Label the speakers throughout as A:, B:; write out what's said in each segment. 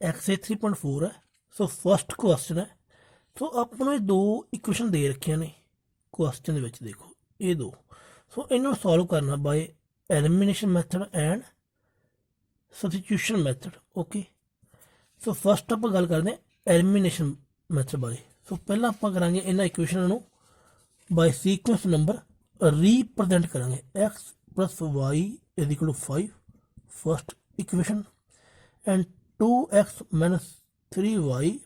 A: X ए 3.4 है। So first question है। सो ਆਪਾਂ ਨੂੰ ਇਹ ਦੋ ਇਕੁਏਸ਼ਨ ਦੇ ਰੱਖੀਆਂ ਨੇ ਕੁਐਸਚਨ ਦੇ ਵਿੱਚ, ਦੇਖੋ ਇਹ ਦੋ। ਸੋ ਇਹਨੂੰ ਸੋਲਵ ਕਰਨਾ by elimination method and substitution method. Okay, so first ਆਪਾਂ ਗੱਲ ਕਰਦੇ ਹਾਂ ਐਲੀਮੀਨੇਸ਼ਨ ਮੈਥਡ ਬਾਰੇ। ਸੋ ਪਹਿਲਾਂ ਆਪਾਂ ਕਰਾਂਗੇ ਇਹਨਾਂ ਇਕੁਏਸ਼ਨਾਂ ਨੂੰ ਬਾਏ ਸੀਕੁਐਂਸ ਨੰਬਰ ਰੀਪ੍ਰਜੈਂਟ ਕਰਾਂਗੇ। x + y = 5 first equation and 2x - 3y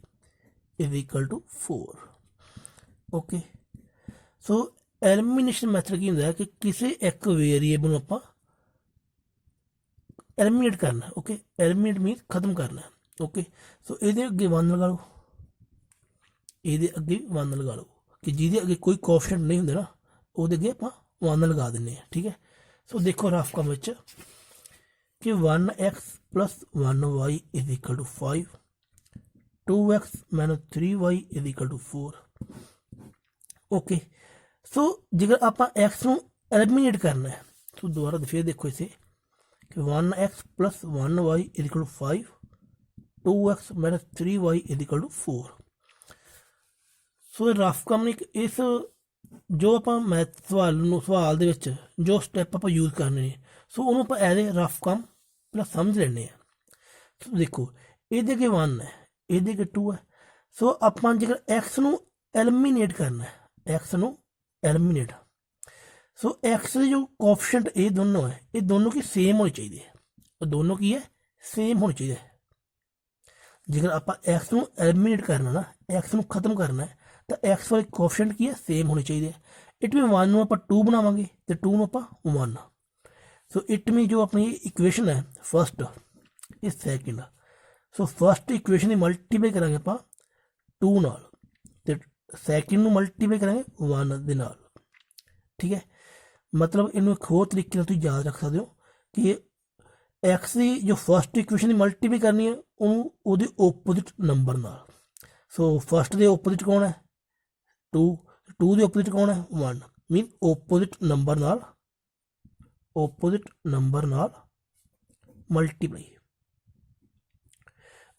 A: = 4। Okay, so elimination method की होंदा है कि किसी एक वेरीएबल नूं आपां एलिमिनेट करना। ओके, एलिमिनेट मीन खत्म करना। ओके, सो ये अगे 1 लगा लो, ये अगे 1 लगा लो कि जिहदे अगे कोई कोएफिशिएंट नहीं होंदे ना, उहदे अगे आपां 1 लगा दिंदे हैं। ठीक है, सो देखो रफ काम विच कि 1x + 1y = 5, 2x - 3y = 4। Okay, सो जेकर आप x ਨੂੰ एलिमिनेट करना है तो दोबारा फिर देखो इसे कि 1x + 1y = 5, 2x - 3y = 4। सो रफ काम इस जो आप मैथ सवाल ਦੇ ਵਿੱਚ जो स्टैप आप यूज करने ने, सो ਉਹਨੂੰ ਆਪਾਂ ਐਜ਼ ए रफ काम ਪਹਿਲਾਂ ਸਮਝ ਲੈਣੇ ਆ। ਸੋ ਦੇਖੋ ਇਹਦੇ ਅੱਗੇ 1 ਹੈ, ਇਹਦੇ ਅੱਗੇ 2 ਹੈ। ਸੋ ਆਪਾਂ ਜੇਕਰ x ਨੂੰ ਐਲੀਮੀਨੇਟ ਕਰਨਾ ਹੈ, x ਨੂੰ ਐਲੀਮੀਨੇਟ, ਸੋ x ਦੇ ਜੋ ਕੋਐਫੀਸ਼ੀਐਂਟ ਇਹ ਦੋਨੋਂ ਹੈ, ਇਹ ਦੋਨੋਂ ਕੀ सेम ਹੋਣੇ ਚਾਹੀਦੇ ਹੈ। ਉਹ ਦੋਨੋਂ ਕੀ ਹੈ, सेम ਹੋਣੇ ਚਾਹੀਦੇ ਹੈ। ਜੇਕਰ ਆਪਾਂ x ਨੂੰ ਐਲੀਮੀਨੇਟ ਕਰਨਾ ਨਾ, x ਨੂੰ ਖਤਮ ਕਰਨਾ ਹੈ, ਤਾਂ x ਵਾਲੇ ਕੋਐਫੀਸ਼ੀਐਂਟ ਕੀ ਹੈ, सेम ਹੋਣੇ ਚਾਹੀਦੇ ਹੈ। ਇਟ ਮੀਨ 1 ਨੂੰ ਆਪਾਂ 2 ਬਣਾਵਾਂਗੇ ਤੇ 2 ਨੂੰ ਆਪਾਂ 1। सो इट मीन जो अपनी इक्वेशन है फस्ट इस सैकेंड, सो फस्ट इक्वेशन की मल्टीप्लाई करांगे आप 2 नाल ते सैकेंड नूं मल्टीप्लाई करांगे 1 दे नाल। ठीक है, मतलब इनू एक होर तरीके नाल तुसीं याद रख सकते हो कि एक्स की जो फस्ट इक्वेशन की मल्टीप्लाई करनी है उहदे ओपोजिट नंबर नाल। सो फस्ट के ओपोजिट कौन है 2, 2 के ओपोजिट कौन है 1, मीन ओपोजिट नंबर नाल मल्टीप्लाई।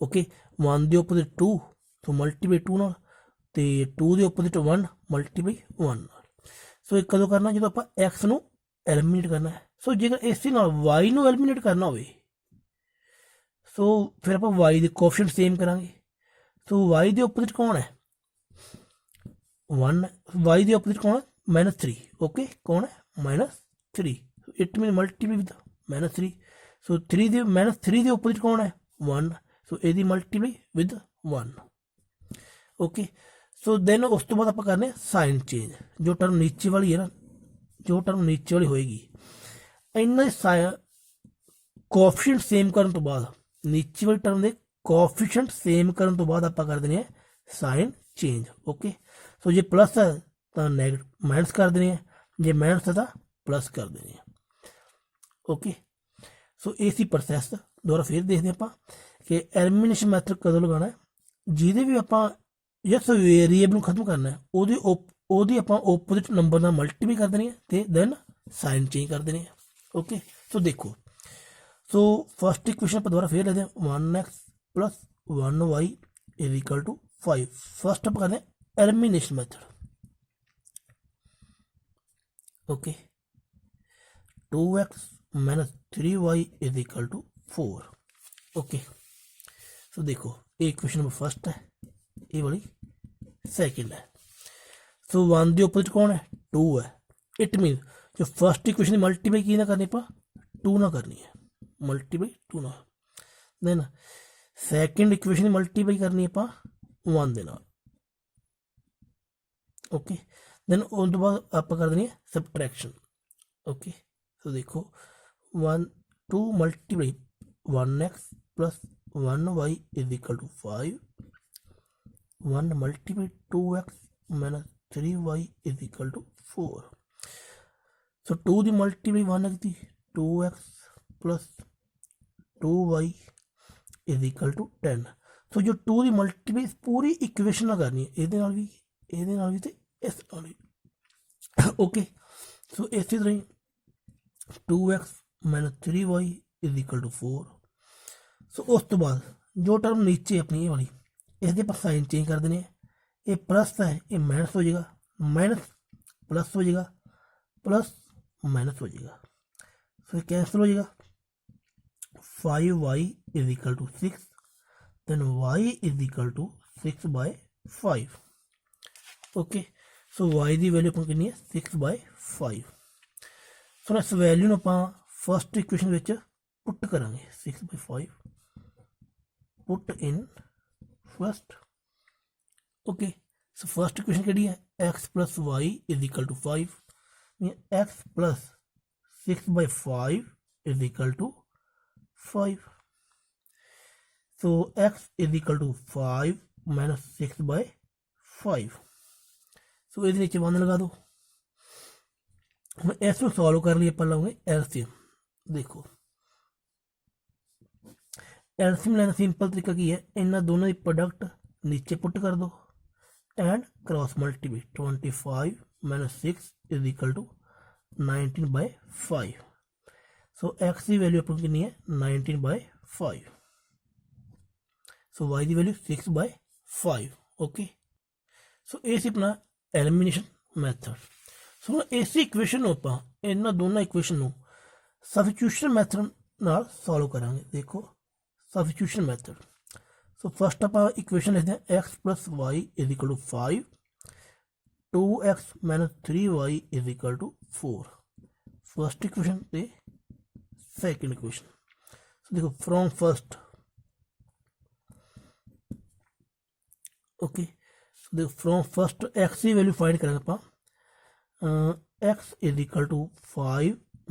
A: ओके, 1 के ओपोजिट 2 तो मल्टीप्लाई 2 नाल, ते 2 के ओपोजिट 1 मल्टीप्लाई 1 नाल। सो एक कदों करना जो आप एक्स नूं एलिमिनेट करना है। सो जेकर इस नाल वाई नूं एलिमिनेट करना होवे, सो फिर आप वाई के कोएफिशिएंट सेम करांगे। सो वाई के ओपोजिट कौन है 1, वाई के ओपोजिट कौन है -3। ओके, कौन है -3, इट मीन मल्टीप्लाई विद -3। सो 3 के -3 के ओपोजिट कौन है 1, सो ये multiply with 1। Okay, so then उस तो बाद आप करने साइन चेंज। जो टर्म नीचे वाली है ना, जो टर्म नीचे वाली होएगी, इन्हें कोएफिशिएंट सेम करने तो बाद, नीचे वाली टर्म के कोएफिशिएंट सेम करने तो बाद आप कर देने साइन चेंज। ओके, सो जे प्लस है तो नैगेटिव माइनस कर देने, जे माइनस है तो प्लस कर देने। ओके, सो इसी प्रोसैस दोबारा फिर देखते हैं आप कि एलिमिनेशन मैथड कदों लगाना है। जिहदे भी आप जिस वेरीएबल खत्म करना है ਉਹਦੀ ਆਪਾਂ ओपोजिट नंबर ਨਾਲ मल्टीप्लाई कर देनी है तो दैन साइन चेंज कर देने। ओके, सो देखो, सो फस्ट इक्वेशन आप दोबारा फिर लेते हैं 1x + 1y = 5। फस्ट आप करते हैं elimination method. Okay, 2x - 3y = 4। Okay, so देखो ये इक्वेशन नंबर फस्ट है, ये वाली सेकंड है। सो 1 के ओपोजिट कौन है 2 है, इट मीन जो फस्ट इक्वेशन मल्टीप्लाई की ना करनी आप 2 ना करनी है, मल्टीप्लाई 2 ना। देन सैकेंड इक्वेशन मल्टीप्लाई करनी है आप 1 दे नाल। ओके, देन उस तो बाद आप कर देनी है सबट्रैक्शन। ओके, तो देखो 2 multiply 1x + 1y = 5, 1 multiply 2x - 3y = 4। सो 2 की मल्टीप्लाई 1 की 2x + 2y = 10। सो जो 2 की मल्टीप्लाई पूरी इक्वेशन ना करनी है, ये भी तो इस नाल भी। ओके, सो इसी तरह 2x - 3y = 4। सो उस तो बाद जो टर्म नीचे अपनी ये वाली इसके आप साइन चेंज कर देने, ये प्लस है ये माइनस हो जाएगा, माइनस प्लस हो जाएगा, प्लस माइनस हो जाएगा, फिर कैंसिल हो जाएगा। 5y is equal to 6, then y is equal to 6/5। Okay, so y की वैल्यू अपन कितनी है 6/5। सो इस वैल्यू ਨੂੰ ਆਪਾਂ फस्ट इक्वेशन ਵਿੱਚ पुट करांगे 6/5 put in first. Okay, so first equation केड़ी है x plus y is equal to 5, x plus 6/5 is equal to 5। So x is equal to 5 minus 6/5। So ये नीचे 1 लगा दो। हम इसको सॉल्व कर लिए अपन लाओगे एलसीएम। देखो एलसीएम लेना सिंपल तरीका की है, इन्होंने दोनों की प्रोडक्ट नीचे पुट कर दो and cross multiply 25 minus 6 is equal to 19/5। So x की वैल्यू अपन कितनी है 19/5। सो वाई की वैल्यू 6/5। ओके, सो ये सी अपना एलिमिनेशन मैथड। सो इस इक्वेशन ਨੂੰ ਆਪਾਂ ਇਹਨਾਂ ਦੋਨਾਂ ਇਕੁਏਸ਼ਨ ਨੂੰ ਸਬਸਟੀਟਿਊਸ਼ਨ ਮੈਥਡ ਨਾਲ ਸੋਲਵ ਕਰਾਂਗੇ। ਦੇਖੋ ਸਬਸਟੀਟਿਊਸ਼ਨ ਮੈਥਡ। ਸੋ ਫਸਟ ਆਪਾਂ ਇਕੁਏਸ਼ਨ ਲਿਖਦੇ ਹਾਂ x + y = 5, 2x - 3y = 4। First equation ਤੇ सेकंड इक्वेशन। सो देखो फ्रॉम फर्स्ट, ओके, सो देखो फ्रॉम फर्स्ट x की वैल्यू फाइंड करेंगे ਆਪਾਂ x = 5 -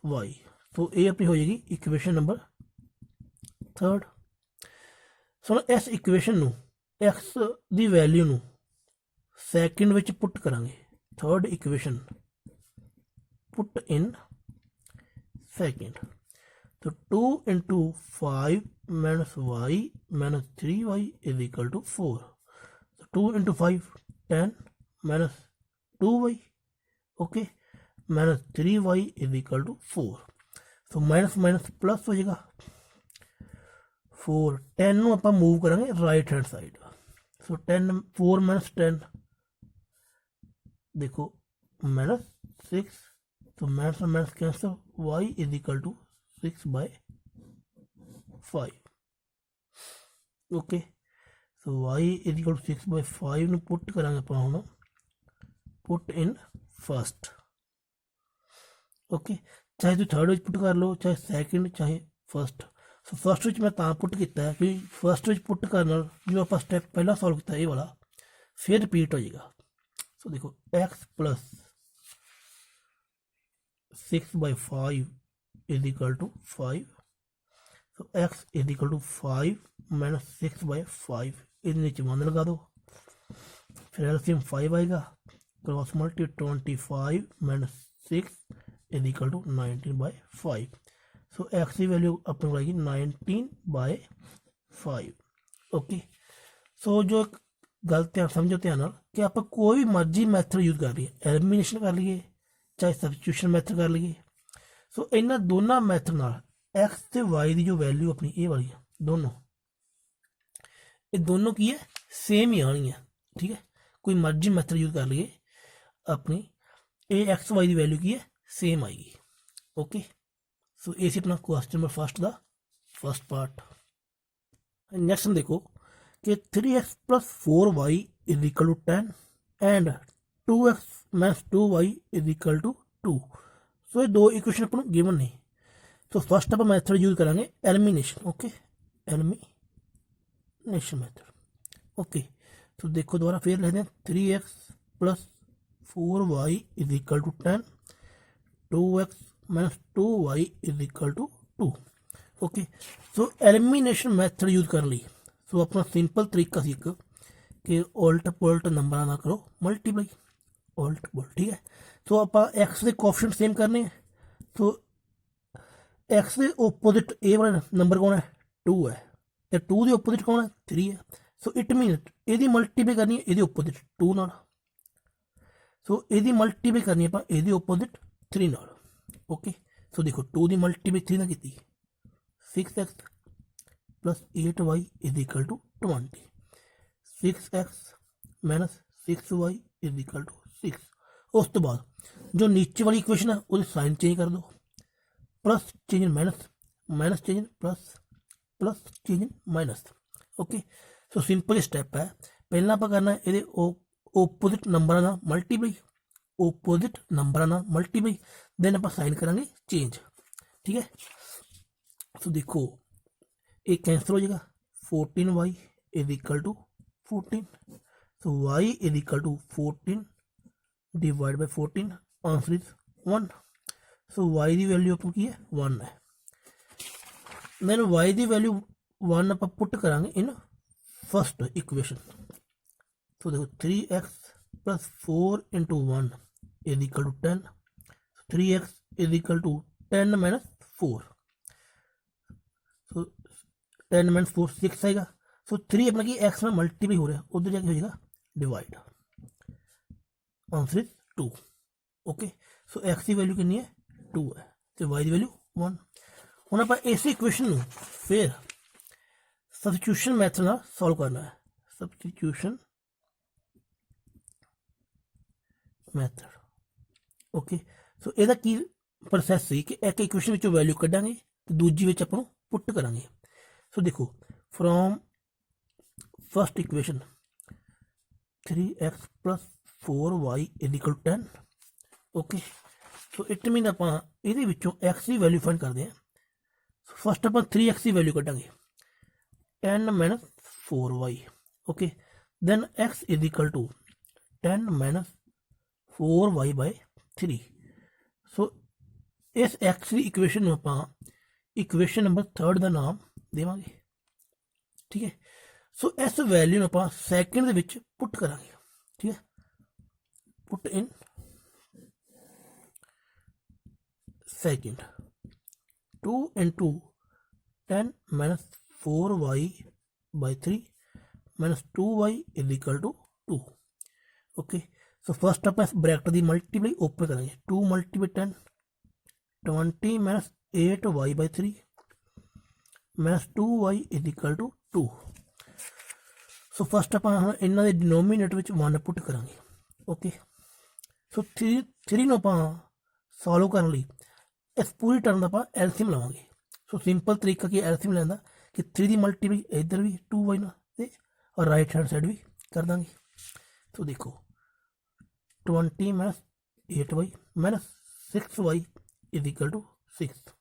A: y। तो ये अपनी हो जाएगी इक्वेशन नंबर थर्ड। सो इस इक्वेशन ਨੂੰ x ਦੀ वैल्यू ਨੂੰ सैकेंड ਵਿੱਚ पुट करांगे। Third equation put in second. तो 2 × 5 - y - 3y = 4। 2 × 5 10 - 2y, okay, -3y = 4। तो माइनस माइनस प्लस हो जाएगा 4। 10 ਨੂੰ ਆਪਾਂ मूव करेंगे राइट हैंड साइड। सो 10 4 - 10 देखो -6। तो minus minus cancel, y = 6/5। Okay, so y = 6/5 ਨੂੰ पुट करांगे ਆਪਾਂ ਹੁਣ पुट इन फस्ट। ओके, चाहे तुम थर्ड पुट कर लो, चाहे सैकेंड, चाहे फस्ट। सो फस्ट मैं पुट किया कि फस्ट पुट करने जो आप स्टैप पहला सॉल्व किया ये वाला फिर रिपीट हो जाएगा। सो देखो x + 6/5 = 5। सो x = 5 - 6/5, इस नीचे 1 लगा दो, फिर एलसीएम 5 आएगा, क्रॉस मल्टी 25 - 6 = 19/5। सो एक्स की वैल्यू अपने को आएगी 19/5। ओके, सो जो गल ध्यान समझो ध्यान कि आप कोई भी मर्जी मैथड यूज कर लीए, एलिमिनेशन कर लीए चाहे सब्सटीट्यूशन मैथड कर लीए। सो इन्होंने दोनों मैथड नाल एक्स ते वाई की जो वैल्यू अपनी ये वाली दोनों ये दोनों की है सेम ही आनी है। ठीक है, कोई मर्जी मैथड यूज कर लीए अपनी ए एक्स वाई की वैल्यू की है सेम आएगी। ओके, सो ये अपना क्वेश्चन नंबर फस्ट का फस्ट पार्ट। नैक्सट देखो कि 3x + 4y = 10 and 2x - 2y = 2। सो ये दो इक्वेशन अपन गिवन ने। तो फस्ट आप मैथड यूज करेंगे elimination. Okay, elimination method. Okay, तो देखो दोबारा फिर लिखते हैं 3x + 4y = 10, 2x - 2y = 2। Okay, सो एलिमिनेशन मैथड यूज कर ली। सो अपना सिंपल तरीका सी एक कि उल्ट पुलट नंबर ना करो मल्टीप्लाई, उल्ट पुलट। ठीक है, सो आप एक्स के कोएफिशिएंट सेम करने। तो एक्स के ओपोजिट ए वाला नंबर कौन है 2 है, तो 2 के ओपोजिट कौन है 3 है। सो इट मीन ये मल्टीप्लाई करनी है ये ओपोजिट 2 नाल। सो ये मल्टीप्लाई करनी है ये ओपोजिट 3 नाल। ओके, सो देखो 2 की मल्टीप्लाई 3 की 6x plus 8y is equal to 20, 6x minus 6y is equal to 6। उस तो बाद जो नीचे वाली इक्वेशन है वो साइन चेंज कर दो, plus change in minus, minus change in plus, plus change in minus. Okay, so simple step है। पहला आप करना ये ओपोजिट नंबर ना मल्टीप्लाई, ओपोजिट नंबर ना मल्टीप्लाई, देन आप साइन करांगे चेंज। ठीक है, तो देखो ये कैंसिल हो जाएगा, 14y इज इक्वल टू 14, तो y is equal to 14 divide by 14, answer is 1। So y की वैल्यू अपन की है 1 है। देन y की वैल्यू 1 आप पुट करांगे इन फर्स्ट इक्वेशन। तो देखो 3x plus 4 into 1 is equal to 10, 3x is equal to 10 minus 4, so 10 minus 4 6 आएगा। सो 3 अपना कि x में मल्टीप्लाई हो रहा है, उधर जाके हो जाएगा divide, answer is 2। Okay, so x की वैल्यू कितनी है 2 है, तो y की वैल्यू 1। ਹੁਣ ਆਪਾਂ इस इक्वेशन ਨੂੰ फिर सब्सटीट्यूशन मैथड ਨਾਲ सॉल्व करना है, सब्सटीट्यूशन मैथड। ओके, सो ਇਹਦਾ ਕੀ ਪ੍ਰੋਸੈਸ ਸੀ ਕਿ ਇੱਕ ਇਕੁਏਸ਼ਨ ਵਿੱਚੋਂ ਵੈਲਿਊ ਕੱਢਾਂਗੇ ਤੇ ਦੂਜੀ ਵਿੱਚ ਆਪਾਂ ਨੂੰ ਪੁੱਟ ਕਰਾਂਗੇ। ਸੋ ਦੇਖੋ from first equation 3x plus 4y is equal to 10। Okay, so it mean आप ये x की वैल्यू फाइंड करते हैं। फस्ट आप 3x की वैल्यू कटांगे, 10 minus 4y। Okay, then x is equal to 10 minus 4y by 3। So इस x की इक्वेशन में आप इक्वेशन नंबर 3 का नाम देवांगे। ठीक है, सो इस वैल्यू में आप सैकेंड के पुट करांगे। ठीक है, put in second, 2 into 10 minus 4y by 3 minus 2y is equal to 2। Okay, so first आप इस ब्रैकेट की मल्टीप्लाई ओपन करेंगे, 2 multiply 10, 20 minus 8y by 3 minus 2y is equal to 2। So first आप इन्हों के डिनोमीनेटर में 1 पुट करांगे। Okay, so 3 आप सॉल्व करने लिए इस पूरी टर्म का आप एलसीएम लवांगे। सो सिंपल तरीका कि एलसीएम लेना कि 3 की मल्टीप्लाई इधर भी 2y ना और राइट हैंड साइड भी कर देंगे। तो देखो 20 minus 8y minus 6y is equal to 6।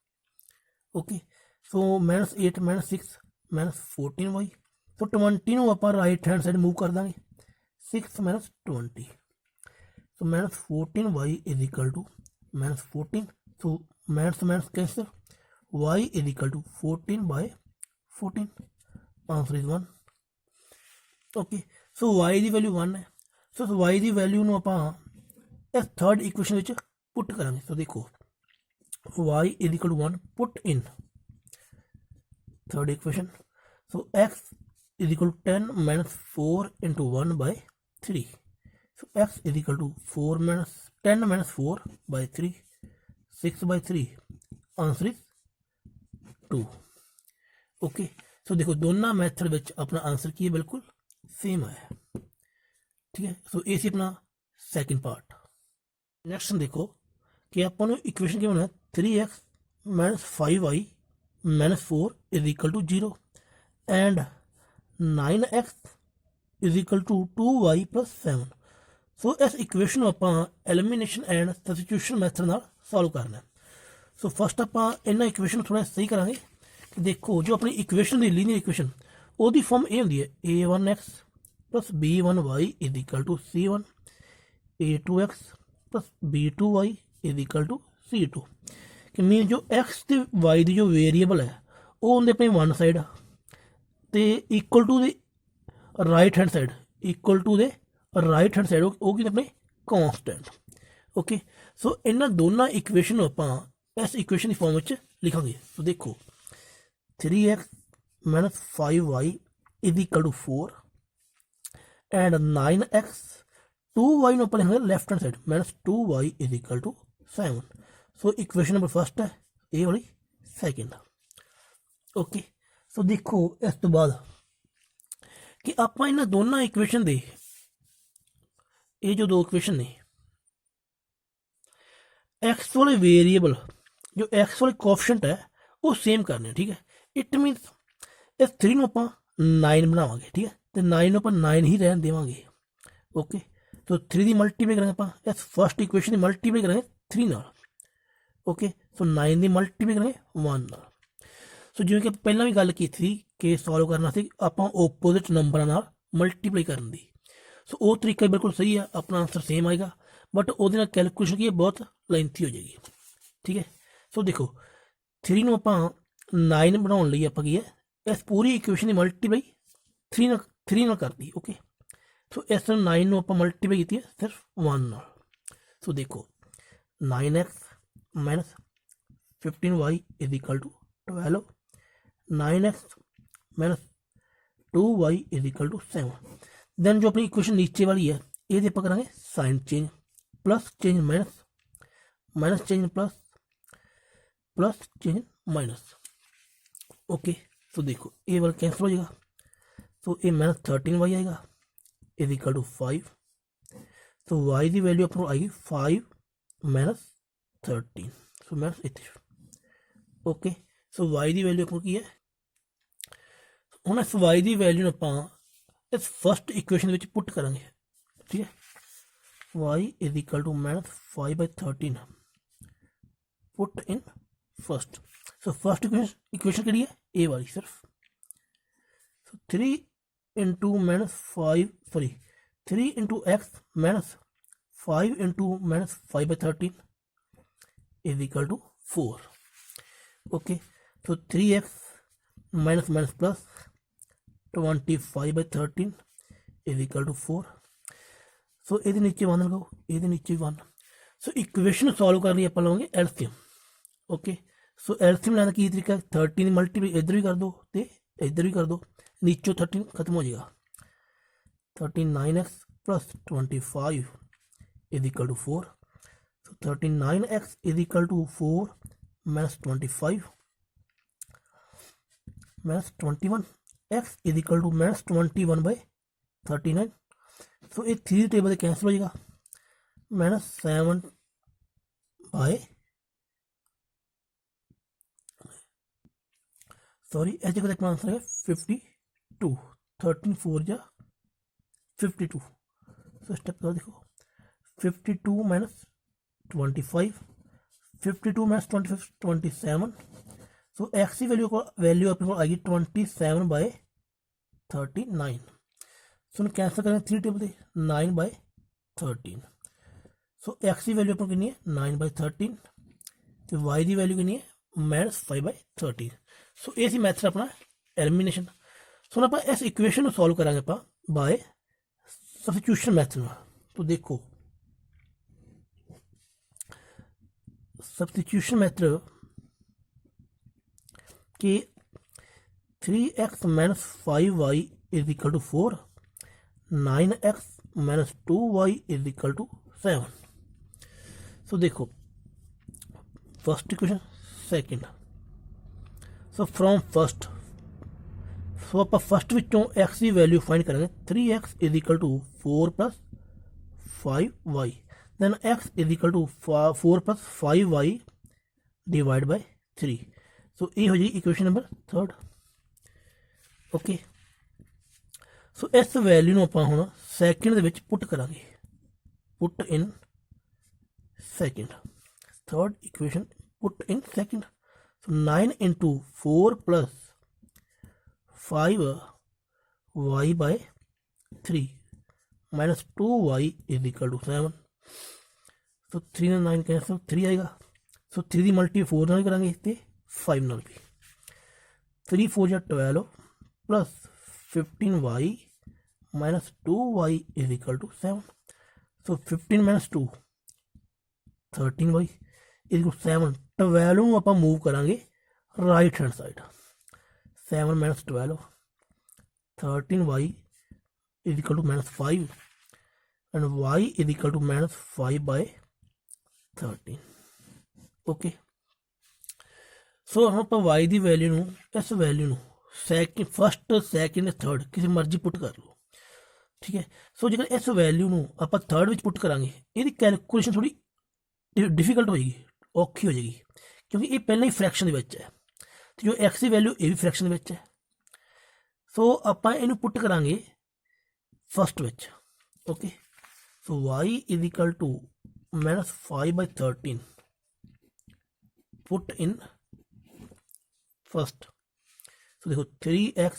A: Okay, so minus 8 minus 6 minus 14y। तो 20 ਨੂੰ ਆਪਾਂ ਰਾਈਟ हैंड साइड मूव कर देंगे, 6 minus 20, so minus 14y is equal to minus 14। So minus minus cancel, y is equal to 14 by 14, answer is 1। Okay, so y की value 1 है। सो y की value ਨੂੰ ਆਪਾਂ इस थर्ड इक्वेशन ਵਿੱਚ put करांगे। सो देखो y is equal to 1 put in third equation. So x is equal to 10 minus 4 into 1 by 3। So x is equal to 4 minus 10 minus 4 by 3, 6 by 3, answer is 2। Okay, so देखो दोनों method में अपना answer की है बिल्कुल same है। ठीक है, सो ये अपना सैकेंड पार्ट। नैक्सट देखो कि अपन इक्वेशन क्या होना है, 3x minus 5y minus 4 is equal to 0 and 9x is equal to 2y plus 7। So इस इक्वेशन आप एलिमिनेशन एंड सब्सटीट्यूशन मैथड नाल सॉल्व करना है। सो फस्ट आप इन्होंने इक्वेशन थोड़ा सही करांगे। देखो जो अपनी इक्वेशन की लीनियर इक्वेशन वो फॉर्म ये होंगी है, a1x plus b1y is equal to c1, a2x plus b2y is equal to c2। कि मीन जो x ते y की जो वेरीएबल है वो होंगे अपनी वन साइड तो equal to the right hand side, equal to the right hand side वो कि अपने कॉन्सटेंट। ओके, सो इन्होंने दोनों इक्वेशन आप इस इक्वेशन की फॉर्म में लिखांगे। तो देखो 3x minus 5y is equal to 4 and 9x 2y आप लिखेंगे left hand side minus 2y is equal to 7। So equation number first है ये वाली सेकेंड। ओके, ਸੋ ਦੇਖੋ ਇਸ ਤੋਂ ਬਾਅਦ ਕਿ ਆਪਾਂ ਇਹਨਾਂ ਦੋਨਾਂ ਇਕੁਏਸ਼ਨ ਦੇ ਇਹ ਜੋ ਦੋ ਇਕੁਏਸ਼ਨ ਨੇ एक्स वाले वेरिएबल जो एक्स वाले कोएफिशिएंट है वो सेम करने, ठीक है। इट मीनस इस 3 ਨੂੰ ਆਪਾਂ 9 ਬਣਾਵਾਂਗੇ, ठीक है, तो 9 ਨੂੰ ਆਪਾਂ 9 ही रहन देवांगे। ओके, तो 3 ਦੀ ਮਲਟੀਪਲਾਈ ਕਰਾਂਗੇ ਆਪਾਂ ਇਸ ਫਸਟ ਇਕੁਏਸ਼ਨ ਦੀ ਮਲਟੀਪਲਾਈ ਕਰਾਂਗੇ 3 ਨਾਲ। ओके, सो 9 ਦੀ ਮਲਟੀਪਲਾਈ ਕਰਾਂਗੇ 1 ਨਾਲ। ਸੋ ਜਿਵੇਂ ਕਿ ਪਹਿਲਾਂ ਵੀ ਗੱਲ ਕੀਤੀ ਸੀ ਕਿ ਸੋਲਵ ਕਰਨਾ ਸੀ ਆਪਾਂ ਓਪੋਜ਼ਿਟ ਨੰਬਰਾਂ ਨਾਲ ਮਲਟੀਪਲਾਈ ਕਰਨ ਦੀ। ਸੋ ਉਹ ਤਰੀਕਾ ਬਿਲਕੁਲ ਸਹੀ ਹੈ, ਆਪਣਾ ਆंसर सेम आएगा, बट ਉਹਦੇ ਨਾਲ ਕੈਲਕੂਲੇਸ਼ਨ ਕੀ ਹੈ ਬਹੁਤ ਲੈਂਥੀ ਹੋ ਜਾਏਗੀ, ठीक है। सो देखो 3 ਨੂੰ ਆਪਾਂ 9 ਬਣਾਉਣ ਲਈ ਆਪਾਂ ਕੀ ਹੈ ਇਸ ਪੂਰੀ ਇਕੁਏਸ਼ਨ ਦੀ ਮਲਟੀਪਲਾਈ 3 ਨਾਲ ਕਰਦੀ। ਓਕੇ, ਸੋ ਇਸ 9 ਨੂੰ ਆਪਾਂ ਮਲਟੀਪਲਾਈ ਕੀਤੀ ਹੈ ਸਿਰਫ 1 ਨਾਲ। ਸੋ ਦੇਖੋ 9x minus 15y is equal to 12, 9x minus 2y is equal to 7। Then जो अपनी इक्वेशन नीचे वाली है ये ਆਪਾਂ ਕਰਾਂਗੇ sign change, plus change minus, minus change plus, plus change minus. Okay, तो देखो ये वाला कैंसिल हो जाएगा, तो ये माइनस 13y आएगा इज इक्वल टू 5। तो y की वैल्यू अपनों आएगी 5 माइनस 13, सो माइनस 8। ओके, सो y की वैल्यू अपनों की है ਹੁਣ ਇਸ y ਦੀ ਵੈਲਿਊ ਨੂੰ ਆਪਾਂ ਇਸ ਫਸਟ ਇਕੁਏਸ਼ਨ ਦੇ ਵਿੱਚ ਪੁੱਟ ਕਰਾਂਗੇ, ਠੀਕ ਹੈ। y is equal to minus 5/13 put in first. So first equation किहड़ी है ए वाली सिर्फ। So 3 into minus 5 sorry 3 into x minus 5 into minus 5/13 is equal to 4। Okay, so 3x minus minus plus 25/13 is equal to 4। So ये नीचे 1 लगाओ, ये नीचे 1। सो इक्वेशन सॉल्व करनी आप लवांगे एलसीएम। ओके, सो एलसीएम लाने की तरीका 13 मल्टीप्लाई इधर भी कर दो तो इधर भी कर दो, नीचों 13 खत्म हो जाएगा। 39x plus 25 is equal to 4। So 39x is equal to 4 minus 25 minus 21 x is equal to minus 21/39। So ये 3 टेबल कैंसिल हो जाएगा, माइनस 7 बाय सॉरी इस जगह अपना आंसर है 52। 13 4 जा 52। सो स्टेप कर देखो 52 माइनस 25, 52 माइनस 25 27। सो एक्स की वैल्यू अपने को आएगी 27/39। सो कैंसिल करेंगे 3 टेबल 9/13। सो एक्स की वैल्यू अपने कितनी है 9/13 तो वाई की वैल्यू कितनी है -5/13। सो ये मैथड अपना एलिमिनेशन। सो आप इस इक्वेशन को सॉल्व करांगे आप बाय सब्स्टिट्यूशन मैथड। तो देखो सब्स्टिट्यूशन मैथड कि 3x minus 5y is equal to 4, 9x minus 2y is equal to 7। So देखो first equation second. So from first so आप फर्स्ट विचों एक्स की वैल्यू फाइंड करेंगे 3x is equal to 4 plus 5y। Then x is equal to 4 plus 5y divide by 3। So ये हो जाएगी equation number 3। Okay, so इस value ਨੂੰ ਆਪਾਂ ਹੁਣ ਸੈਕਿੰਡ ਦੇ ਵਿੱਚ ਪੁੱਟ ਕਰਾਂਗੇ, put in second. Third equation put in second. So 9 into 4 plus 5y by 3 minus 2y is equal to 7। So 3 और 9 कैंसिल 3 आएगा। सो 3 की मल्टी 4 नाल करांगे तो 5 नाल भी। 3 4 या 12 plus 15y minus 2y is equal to 7। So 15 minus 2 13y is 7। 12 ਨੂੰ ਆਪਾਂ मूव करांगे right hand side. 7 minus 12 13y is equal to -5 and y is equal to -5/13। Okay, so हम आप y की वैल्यू इस वैल्यू ਸੈਕਿੰਡ ਫਸਟ ਸੈਕਿੰਡ ਥਰਡ ਕਿਸੇ ਮਰਜ਼ੀ ਪੁੱਟ ਕਰ ਲਓ, ਠੀਕ ਹੈ। ਸੋ ਜੇਕਰ ਇਸ ਵੈਲਿਊ ਨੂੰ ਆਪਾਂ ਥਰਡ ਵਿੱਚ ਪੁੱਟ ਕਰਾਂਗੇ, ਇਹਦੀ ਕੈਲਕੂਲੇਸ਼ਨ ਥੋੜੀ ਡਿਫਿਕਲਟ ਹੋਏਗੀ, ਔਖੀ ਹੋ ਜਾਏਗੀ, ਕਿਉਂਕਿ ਇਹ ਪਹਿਲਾਂ ਹੀ ਫਰੈਕਸ਼ਨ ਦੇ ਵਿੱਚ ਹੈ ਤੇ ਜੋ x ਦੀ ਵੈਲਿਊ ਇਹ ਵੀ ਫਰੈਕਸ਼ਨ ਦੇ ਵਿੱਚ ਹੈ। ਸੋ ਆਪਾਂ ਇਹਨੂੰ ਪੁੱਟ ਕਰਾਂਗੇ ਫਸਟ ਵਿੱਚ, okay. So y is equal to -5/13 put in first. So देखो 3x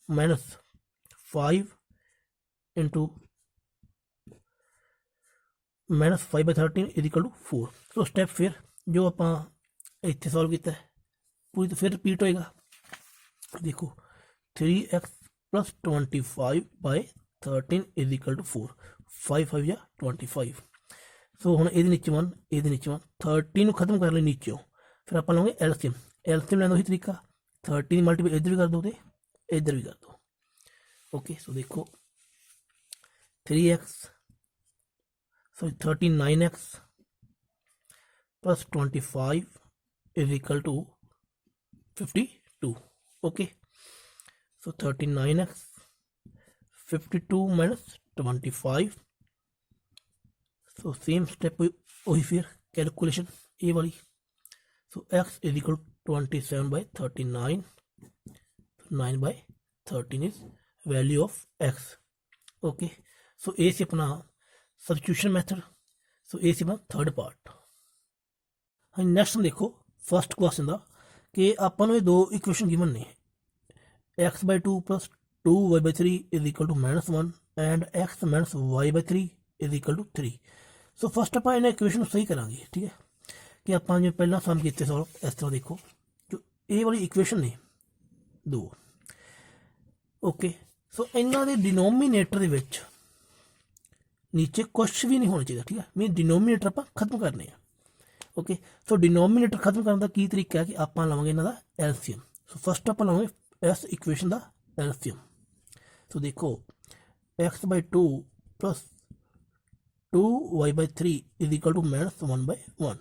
A: minus 5 into -5/13 is equal to 4। So step फिर जो आप इतने सॉल्व किया पूरी तो फिर रिपीट होएगा। देखो 3x plus 25/13 is equal to 4, 5 5 या 25। सो हम ये नीचे 1 ये नीचे 1 13 खत्म कर ले नीचों, फिर आप लवेंगे एलसीएम। एलसीएम लेना वही तरीका, 13 मल्टीप्लाई इधर भी कर दो तो इधर भी कर दो, ओके। सो देखो 3x sorry 39x plus 25 is equal to 52, okay. So 39x 52 minus 25। So same step वही फिर कैलकुलेशन ए वाली। So x is equal 27/39, 9/13 is value of x, okay. So ये से अपना सबस्टिट्यूशन मैथड। सो ये से अपना थर्ड पार्ट। हाँ नैक्सट देखो फर्स्ट क्वेश्चन का कि अपन दो इक्वेशन गिवन ने, x/2 plus 2y/3 is equal to -1 and x minus y/3 is equal to 3। So first आप इन इक्वेशन सही करा, ठीक है, कि आप जो पहला सम किए सॉल्व इस तरह देखो जो ये वाली इक्वेशन ने दो, ओके। सो इन्हों के डिनोमीनेटर के विच नीचे कुछ भी नहीं होना चाहिए, ठीक है, मीन डिनोमीनेटर आप खत्म करने हैं, ओके। सो डिनोमीनेटर खत्म करने का की तरीका है कि आप लवेंगे इन्हों का एलसीएम। सो फस्ट आप लवेंगे इस इक्वेशन का एलसीएम। सो देखो x/2 plus 2y/3 is equal to -1/1।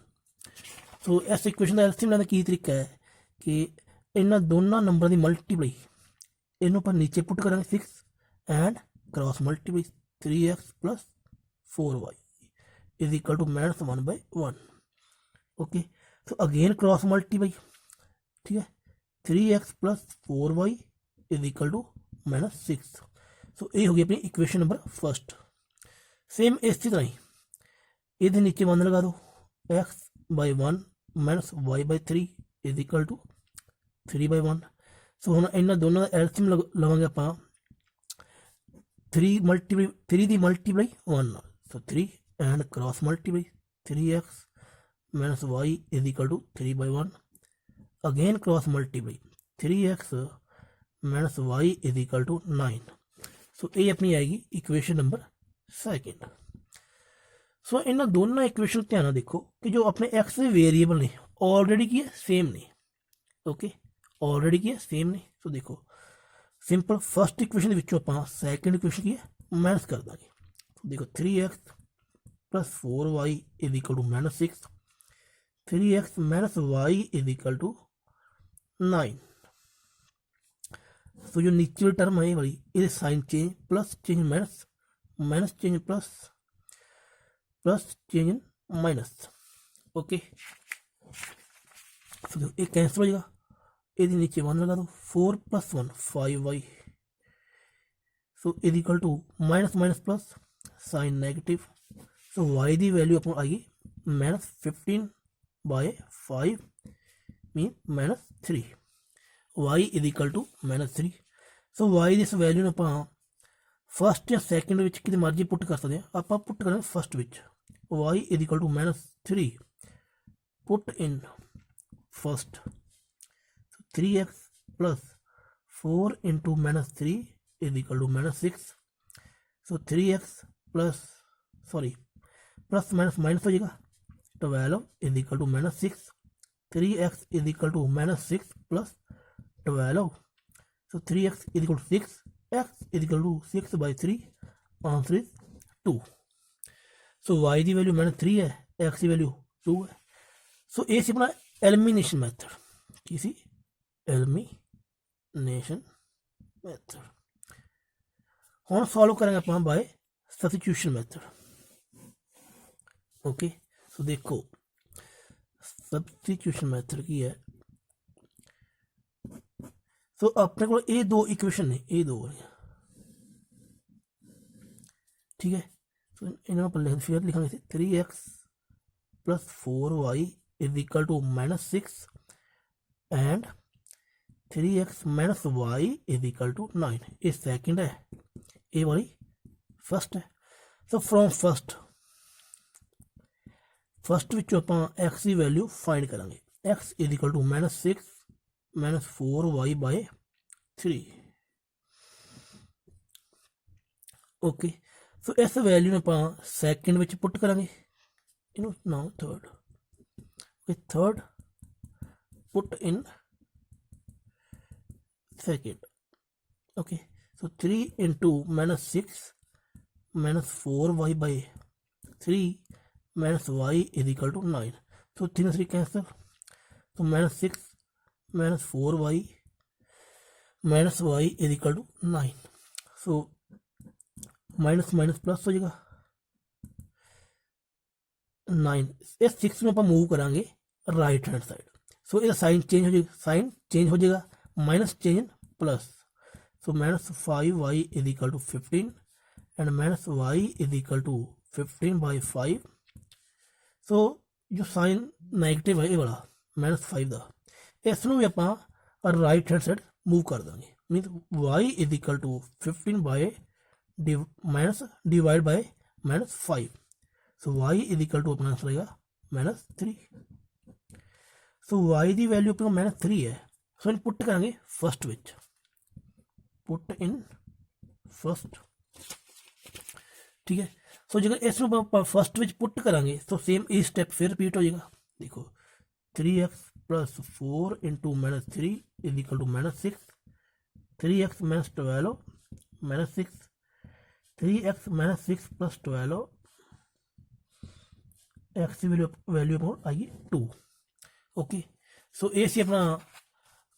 A: So इस इक्वेशन का एलसीएम लेने का की तरीका है कि इन्होंने दोनों नंबर की मल्टीप्लाई इनू पर नीचे पुट करेंगे 6 and cross multiply 3x plus 4y is equal to -1/1, okay. So again cross multiply, ठीक है, 3x plus 4y is equal to -6। So ये हो गई अपनी इक्वेशन नंबर फर्स्ट। सेम इस तरह ही ये नीचे 1 लगा दो, x/1 minus y/3 is equal to 3/1। So हम इन्होंने दोनों का एलसीएम लवेंगे आप 3 की multiply 1। So 3 and cross multiply 3x minus y is equal to 3/1, again cross multiply 3x minus y is equal to 9। So ये अपनी आएगी इक्वेशन नंबर सेकंड। सो इन दोनों इक्वेशन ध्यान देखो कि जो अपने एक्स वेरिएबल ने ऑलरेडी की है सेम ने, ओके, ऑलरेडी की है सेम ने। सो देखो सिंपल फर्स्ट इक्वेशन आप सैकेंड इक्वेशन की है माइनस कर देंगे। तो देखो 3x plus 4y is equal to -6, 3x minus y is equal to 9। So जो नीचे वाली टर्म है ये वाली ये sign change plus change minus, minus change plus, plus change minus, okay. तो ये कैंसिल हो जाएगा, ये नीचे 1 लगा दो, 4 + 1 5y। So is equal to minus minus plus sign negative. So y की वैल्यू अपन आएगी -15/5 mean -3, y is equal to -3। So y की इस वैल्यू आप फस्ट या सैकेंड कि मर्जी पुट कर सकते हैं, आप पुट करें first y is equal to -3 put in first 3x plus 4 into -3 is equal to -6। So 3x plus sorry plus minus minus हो जाएगा 12 is equal to -6, 3x is equal to -6 plus 12। So 3x is equal to 6, x is equal to 6/3, answer is 2। So y की value -3 है, x की value 2 है। सो ये अपना elimination method की सी elimination elimination method. हुण सॉल्व करेंगे आप by substitution method. Okay, so देखो सब्सटीट्यूशन मैथड की है। सो अपने को ये दो इक्वेशन ने, ये दो ठीक है। सो इन्होंने अपन लिख फिर लिखेंगे 3x plus 4y is equal to -6 and 3x minus y is equal to 9। ये सेकंड है, ये वाली फर्स्ट है। सो फ्रॉम फर्स्ट विच आप एक्स की वैल्यू फाइंड करेंगे। X is equal to -6 minus 4y by 3। Okay, so इस वैल्यू में आप सैकेंड में पुट करेंगे, इनू now third. Okay, third put in second. Okay, so 3 into -6 minus 4y by 3 minus y is equal to 9। So 3 3 cancel, तो -6 minus 4y minus y is equal to 9। So minus minus plus हो जाएगा 9। इस 6 में आप move करांगे right hand side. सो इसका sign change हो जाएगा, साइन चेंज हो जाएगा, minus change plus. So -5y is equal to 15 and -y is equal to 15 by 5। So जो साइन नैगेटिव है ये वाला -5 का, इसनों भी आप राइट हैंड साइड मूव कर देंगे। Mean y is equal to 15 by minus divide by -5। So y is equal to अपना आंसर आएगा -3। सो y की वैल्यू अपने -3 है। सो इन पुट करेंगे first which, put in first, ठीक है। सो जो इसमें फर्स्ट विच पुट करेंगे तो सेम ये स्टेप फिर रिपीट हो जाएगा। देखो 3x plus 4 into -3 is equal to -6, 3x minus 12 -6, 3x minus 6 plus 12, x की वैल्यू आएगी 2। ओके, सो ये सी अपना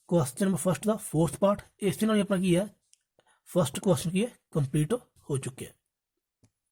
A: क्वेश्चन नंबर फर्स्ट का फोर्थ पार्ट। इस अपना की है फर्स्ट क्वेश्चन की है कंप्लीट हो चुके हैं।